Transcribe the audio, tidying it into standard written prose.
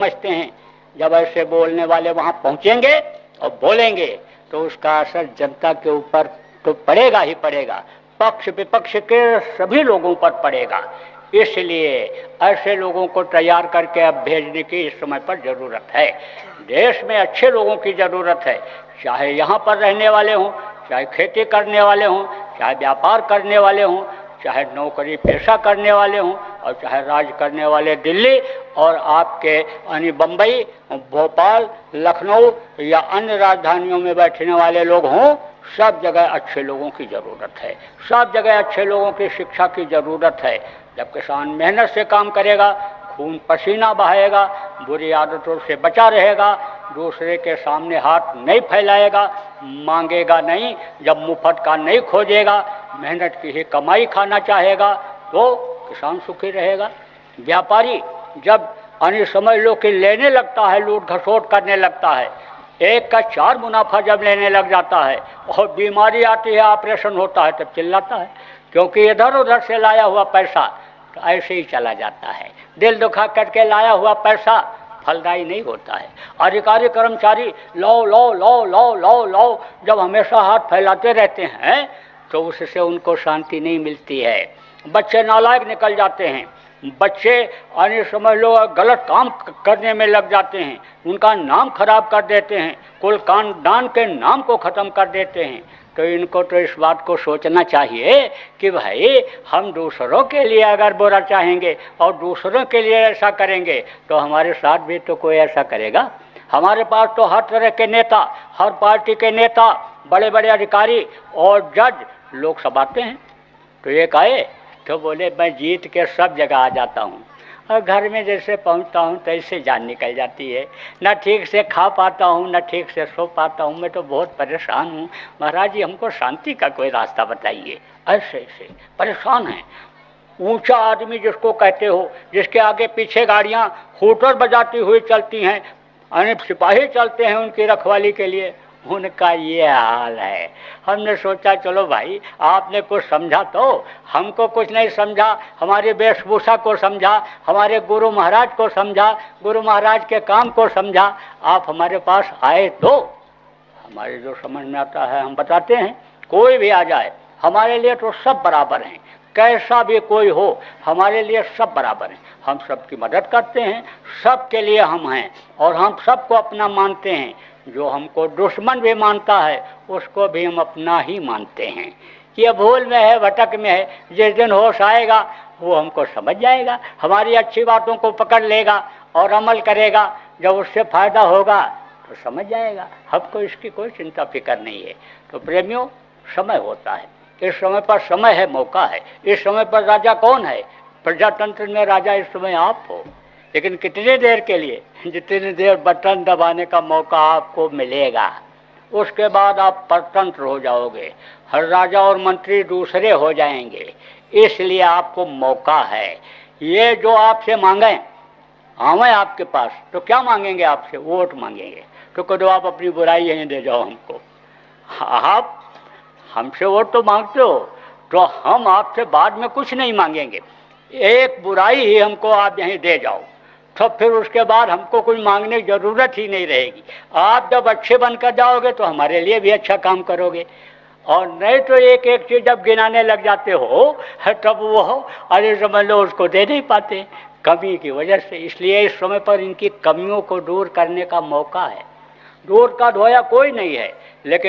समझते हैं जब ऐसे बोलने वाले वहां पहुंचेंगे और बोलेंगे तो उसका असर जनता के ऊपर तो पड़ेगा ही पड़ेगा, पक्ष विपक्ष के सभी लोगों पर पड़ेगा। इसलिए ऐसे लोगों को तैयार करके अब भेजने की इस समय पर जरूरत है। देश में अच्छे लोगों की जरूरत है, चाहे यहाँ पर रहने वाले हों, चाहे खेती करने वाले हों, चाहे व्यापार करने वाले हों, चाहे नौकरी पेशा करने वाले हों और चाहे राज करने वाले दिल्ली और आपके यानी बम्बई, भोपाल, लखनऊ या अन्य राजधानियों में बैठने वाले लोग हों, सब जगह अच्छे लोगों की ज़रूरत है। सब जगह अच्छे लोगों की शिक्षा की ज़रूरत है। जब किसान मेहनत से काम करेगा, खून पसीना बहाएगा, बुरी आदतों से बचा रहेगा, दूसरे के सामने हाथ नहीं फैलाएगा, मांगेगा नहीं, जब मुफ्त का नहीं खोजेगा, मेहनत की ही कमाई खाना चाहेगा, तो किसान सुखी रहेगा। व्यापारी जब अन्य समझ लो कि लेने लगता है, लूट घसोट करने लगता है, एक का 4 मुनाफा जब लेने लग जाता है और बीमारी आती है, ऑपरेशन होता है, तब चिल्लाता है, क्योंकि इधर उधर से लाया हुआ पैसा तो ऐसे ही चला जाता है। दिल दुखा करके लाया हुआ पैसा फलदायी नहीं होता है। अधिकारी कर्मचारी लो लो लो लो लो लो जब हमेशा हाथ फैलाते रहते हैं तो उससे उनको शांति नहीं मिलती है। बच्चे नालायक निकल जाते हैं, बच्चे अन्य समझ लो गलत काम करने में लग जाते हैं, उनका नाम खराब कर देते हैं, कुल खानदान के नाम को ख़त्म कर देते हैं। तो इनको तो इस बात को सोचना चाहिए कि भाई हम दूसरों के लिए अगर बुरा चाहेंगे और दूसरों के लिए ऐसा करेंगे तो हमारे साथ भी तो कोई ऐसा करेगा। हमारे पास तो हर तरह के नेता, हर पार्टी के नेता, बड़े बड़े अधिकारी और जज लोग सब आते हैं। तो एक आए तो बोले मैं जीत के सब जगह आ जाता हूँ, और घर में जैसे पहुँचता हूँ तैसे जान निकल जाती है, न ठीक से खा पाता हूँ, न ठीक से सो पाता हूँ, मैं तो बहुत परेशान हूँ। महाराज जी हमको शांति का कोई रास्ता बताइए। ऐसे ऐसे परेशान हैं। ऊंचा आदमी जिसको कहते हो, जिसके आगे पीछे गाड़ियाँ हूटर बजाती हुई चलती हैं, अनेक सिपाही चलते हैं उनकी रखवाली के लिए, उनका ये हाल है। हमने सोचा चलो भाई आपने कुछ समझा, तो हमको कुछ नहीं समझा, हमारी वेशभूषा को समझा, हमारे गुरु महाराज को समझा, गुरु महाराज के काम को समझा, आप हमारे पास आए तो हमारे जो समझ में आता है हम बताते हैं। कोई भी आ जाए हमारे लिए तो सब बराबर हैं, कैसा भी कोई हो हमारे लिए सब बराबर हैं। हम सबकी मदद करते हैं, सबके लिए हम हैं और हम सबको अपना मानते हैं। जो हमको दुश्मन भी मानता है उसको भी हम अपना ही मानते हैं। ये भूल में है, भटक में है, जिस दिन होश आएगा वो हमको समझ जाएगा, हमारी अच्छी बातों को पकड़ लेगा और अमल करेगा। जब उससे फायदा होगा तो समझ जाएगा, हमको इसकी कोई चिंता फिक्र नहीं है। तो प्रेमियों, समय होता है, इस समय पर समय है, मौका है। इस समय पर राजा कौन है? प्रजातंत्र में राजा इस समय आप हो, लेकिन कितनी देर के लिए? जितनी देर बटन दबाने का मौका आपको मिलेगा, उसके बाद आप परतंत्र हो जाओगे, हर राजा और मंत्री दूसरे हो जाएंगे। इसलिए आपको मौका है। ये जो आपसे मांगे आवे आपके पास, तो क्या मांगेंगे आपसे? वोट मांगेंगे। तो कहो आप अपनी बुराई यहीं दे जाओ हमको। आप हमसे वोट तो मांगते हो, तो हम आपसे बाद में कुछ नहीं मांगेंगे, एक बुराई ही हमको आप यहीं दे जाओ, तो फिर उसके बाद हमको कुछ मांगने की जरूरत ही नहीं रहेगी। आप जब अच्छे बनकर जाओगे तो हमारे लिए भी अच्छा काम करोगे, और नहीं तो एक एक चीज जब गिनाने लग जाते हो तब वो अरे समझ लो उसको दे नहीं पाते, कमी की वजह से। इसलिए इस समय पर इनकी कमियों को दूर करने का मौका है। दूर का धोया कोई नहीं है, लेकिन